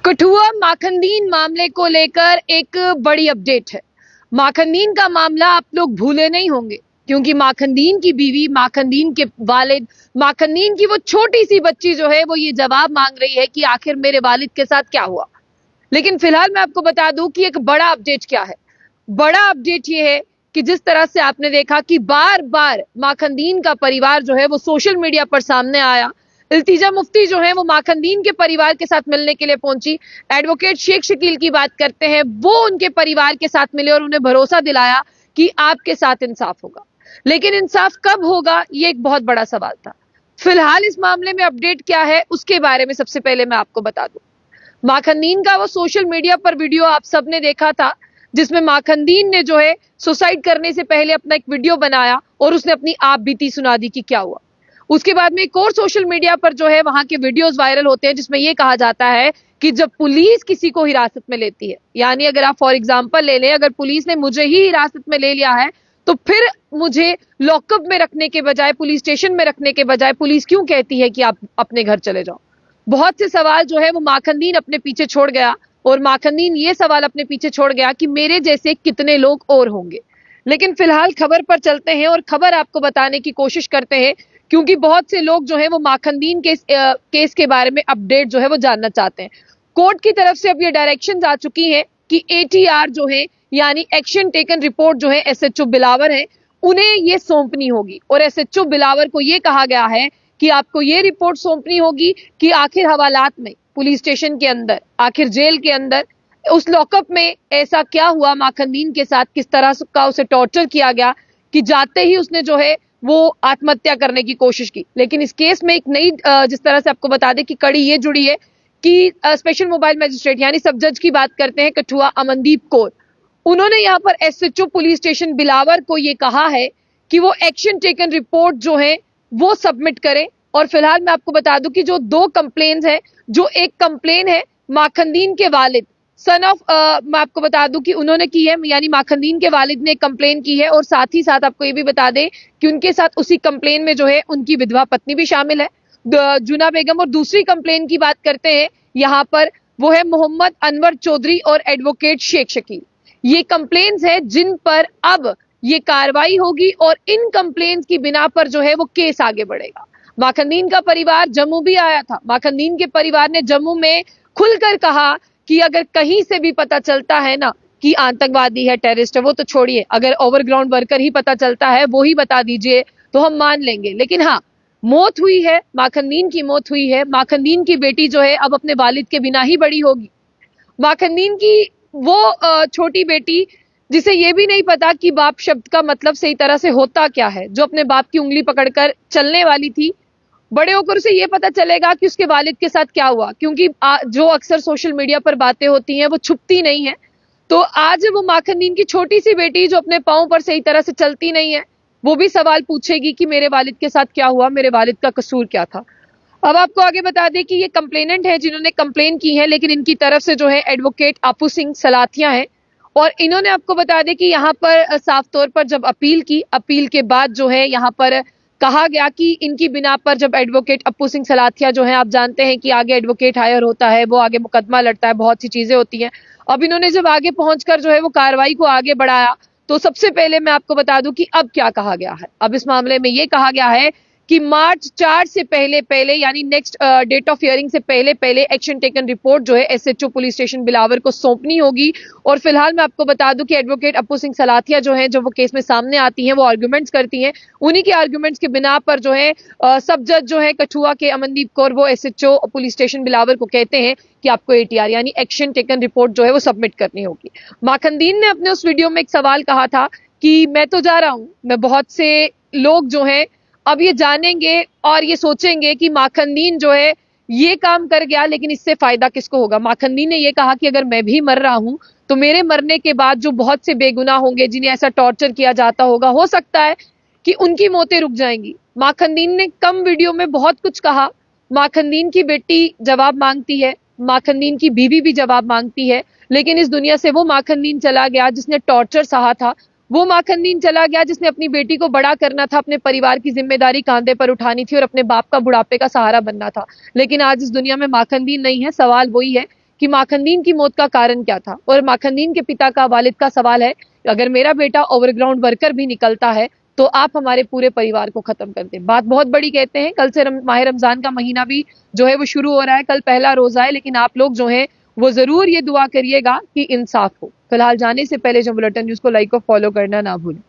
कठुआ माखनदीन मामले को लेकर एक बड़ी अपडेट है। माखनदीन का मामला आप लोग भूले नहीं होंगे, क्योंकि माखनदीन की बीवी, माखनदीन के वालिद, माखनदीन की वो छोटी सी बच्ची जो है वो ये जवाब मांग रही है कि आखिर मेरे वालिद के साथ क्या हुआ। लेकिन फिलहाल मैं आपको बता दूं कि एक बड़ा अपडेट क्या है। बड़ा अपडेट ये है कि जिस तरह से आपने देखा कि बार बार माखनदीन का परिवार जो है वो सोशल मीडिया पर सामने आया। इल्तिजा मुफ्ती जो है वो माखनदीन के परिवार के साथ मिलने के लिए पहुंची। एडवोकेट शेख शकील की बात करते हैं, वो उनके परिवार के साथ मिले और उन्हें भरोसा दिलाया कि आपके साथ इंसाफ होगा। लेकिन इंसाफ कब होगा, ये एक बहुत बड़ा सवाल था। फिलहाल इस मामले में अपडेट क्या है उसके बारे में सबसे पहले मैं आपको बता दूं। माखनदीन का वो सोशल मीडिया पर वीडियो आप सबने देखा था, जिसमें माखनदीन ने जो है सुसाइड करने से पहले अपना एक वीडियो बनाया और उसने अपनी आप बीती सुना दी कि क्या हुआ। उसके बाद में एक और सोशल मीडिया पर जो है वहां के वीडियोस वायरल होते हैं, जिसमें यह कहा जाता है कि जब पुलिस किसी को हिरासत में लेती है, यानी अगर आप फॉर एग्जांपल ले लें, अगर पुलिस ने मुझे ही हिरासत में ले लिया है तो फिर मुझे लॉकअप में रखने के बजाय, पुलिस स्टेशन में रखने के बजाय पुलिस क्यों कहती है कि आप अपने घर चले जाओ। बहुत से सवाल जो है वो माखनदीन अपने पीछे छोड़ गया और माखनदीन ये सवाल अपने पीछे छोड़ गया कि मेरे जैसे कितने लोग और होंगे। लेकिन फिलहाल खबर पर चलते हैं और खबर आपको बताने की कोशिश करते हैं, क्योंकि बहुत से लोग जो है वो माखनदीन के केस के बारे में अपडेट जो है वो जानना चाहते हैं। कोर्ट की तरफ से अब ये डायरेक्शंस आ चुकी हैं कि एटीआर जो है, यानी एक्शन टेकन रिपोर्ट जो है एसएचओ बिलावर है, उन्हें ये सौंपनी होगी। और एसएचओ बिलावर को ये कहा गया है कि आपको ये रिपोर्ट सौंपनी होगी कि आखिर हवालात में, पुलिस स्टेशन के अंदर, आखिर जेल के अंदर, उस लॉकअप में ऐसा क्या हुआ माखनदीन के साथ, किस तरह का उसे टॉर्चर किया गया कि जाते ही उसने जो है वो आत्महत्या करने की कोशिश की। लेकिन इस केस में एक नई, जिस तरह से आपको बता दें कि कड़ी ये जुड़ी है कि स्पेशल मोबाइल मजिस्ट्रेट यानी सब जज की बात करते हैं कठुआ अमनदीप कौर, उन्होंने यहाँ पर एसएचओ पुलिस स्टेशन बिलावर को ये कहा है कि वो एक्शन टेकन रिपोर्ट जो है वो सबमिट करें। और फिलहाल मैं आपको बता दूं कि जो दो कंप्लेन्स है, जो एक कंप्लेन है माखनदीन के वालिद, सन ऑफ, मैं आपको बता दूं कि उन्होंने की है, यानी माखनदीन के वालिद ने कंप्लेन की है। और साथ ही साथ आपको ये भी बता दें कि उनके साथ उसी कंप्लेन में जो है उनकी विधवा पत्नी भी शामिल है, जुना बेगम। और दूसरी कंप्लेन की बात करते हैं यहाँ पर, वो है मोहम्मद अनवर चौधरी और एडवोकेट शेख शकील। ये कंप्लेन्स है जिन पर अब ये कार्रवाई होगी और इन कंप्लेन्स की बिना पर जो है वो केस आगे बढ़ेगा। माखनदीन का परिवार जम्मू भी आया था। माखनदीन के परिवार ने जम्मू में खुलकर कहा कि अगर कहीं से भी पता चलता है ना कि आतंकवादी है, टेररिस्ट है, वो तो छोड़िए, अगर ओवरग्राउंड वर्कर ही पता चलता है वो ही बता दीजिए तो हम मान लेंगे। लेकिन हाँ, मौत हुई है, माखनदीन की मौत हुई है। माखनदीन की बेटी जो है अब अपने वालिद के बिना ही बड़ी होगी। माखनदीन की वो छोटी बेटी जिसे ये भी नहीं पता कि बाप शब्द का मतलब सही तरह से होता क्या है, जो अपने बाप की उंगली पकड़कर चलने वाली थी, बड़े होकर उसे ये पता चलेगा कि उसके वालिद के साथ क्या हुआ। क्योंकि जो अक्सर सोशल मीडिया पर बातें होती हैं वो छुपती नहीं है। तो आज वो माखनदीन की छोटी सी बेटी जो अपने पांव पर सही तरह से चलती नहीं है, वो भी सवाल पूछेगी कि मेरे वालिद के साथ क्या हुआ, मेरे वालिद का कसूर क्या था। अब आपको आगे बता दें कि ये कंप्लेनेंट है जिन्होंने कंप्लेन की है, लेकिन इनकी तरफ से जो है एडवोकेट आपू सिंह सलाथिया है। और इन्होंने आपको बता दें कि यहाँ पर साफ तौर पर जब अपील की, अपील के बाद जो है यहाँ पर कहा गया कि इनकी बिना पर जब एडवोकेट अपू सिंह सलाथिया जो है, आप जानते हैं कि आगे एडवोकेट हायर होता है, वो आगे मुकदमा लड़ता है, बहुत सी चीजें होती हैं। अब इन्होंने जब आगे पहुंचकर जो है वो कार्रवाई को आगे बढ़ाया, तो सबसे पहले मैं आपको बता दूं कि अब क्या कहा गया है। अब इस मामले में ये कहा गया है कि मार्च 4 से पहले यानी नेक्स्ट डेट ऑफ हियरिंग से पहले एक्शन टेकन रिपोर्ट जो है एसएचओ पुलिस स्टेशन बिलावर को सौंपनी होगी। और फिलहाल मैं आपको बता दूं कि एडवोकेट अपू सिंह सलाथिया जो है, जो वो केस में सामने आती हैं, वो आर्गुमेंट्स करती हैं। उन्हीं के आर्गुमेंट्स के बिना पर जो है सब जज जो है कठुआ के अमनदीप कौर, वो एसएचओ पुलिस स्टेशन बिलावर को कहते हैं कि आपको एटीआर यानी एक्शन टेकन रिपोर्ट जो है वो सबमिट करनी होगी। माखनदीन ने अपने उस वीडियो में एक सवाल कहा था कि मैं तो जा रहा हूं, मैं, बहुत से लोग जो है अब ये जानेंगे और ये सोचेंगे कि माखनदीन जो है ये काम कर गया, लेकिन इससे फायदा किसको होगा। माखनदीन ने ये कहा कि अगर मैं भी मर रहा हूं तो मेरे मरने के बाद जो बहुत से बेगुनाह होंगे, जिन्हें ऐसा टॉर्चर किया जाता होगा, हो सकता है कि उनकी मौतें रुक जाएंगी। माखनदीन ने कम वीडियो में बहुत कुछ कहा। माखनदीन की बेटी जवाब मांगती है, माखनदीन की बीवी भी जवाब मांगती है, लेकिन इस दुनिया से वो माखनदीन चला गया जिसने टॉर्चर सहा था। वो माखनदीन चला गया जिसने अपनी बेटी को बड़ा करना था, अपने परिवार की जिम्मेदारी कांधे पर उठानी थी और अपने बाप का बुढ़ापे का सहारा बनना था। लेकिन आज इस दुनिया में माखनदीन नहीं है। सवाल वही है कि माखनदीन की मौत का कारण क्या था। और माखनदीन के पिता का, वालिद का सवाल है, अगर मेरा बेटा ओवरग्राउंड वर्कर भी निकलता है तो आप हमारे पूरे परिवार को खत्म कर दें। बात बहुत बड़ी कहते हैं। कल से माह रमजान का महीना भी जो है वो शुरू हो रहा है, कल पहला रोजा है, लेकिन आप लोग जो है वो जरूर ये दुआ करिएगा कि इंसाफ हो। फिलहाल जाने से पहले जो बुलेटिन न्यूज को लाइक और फॉलो करना ना भूलें।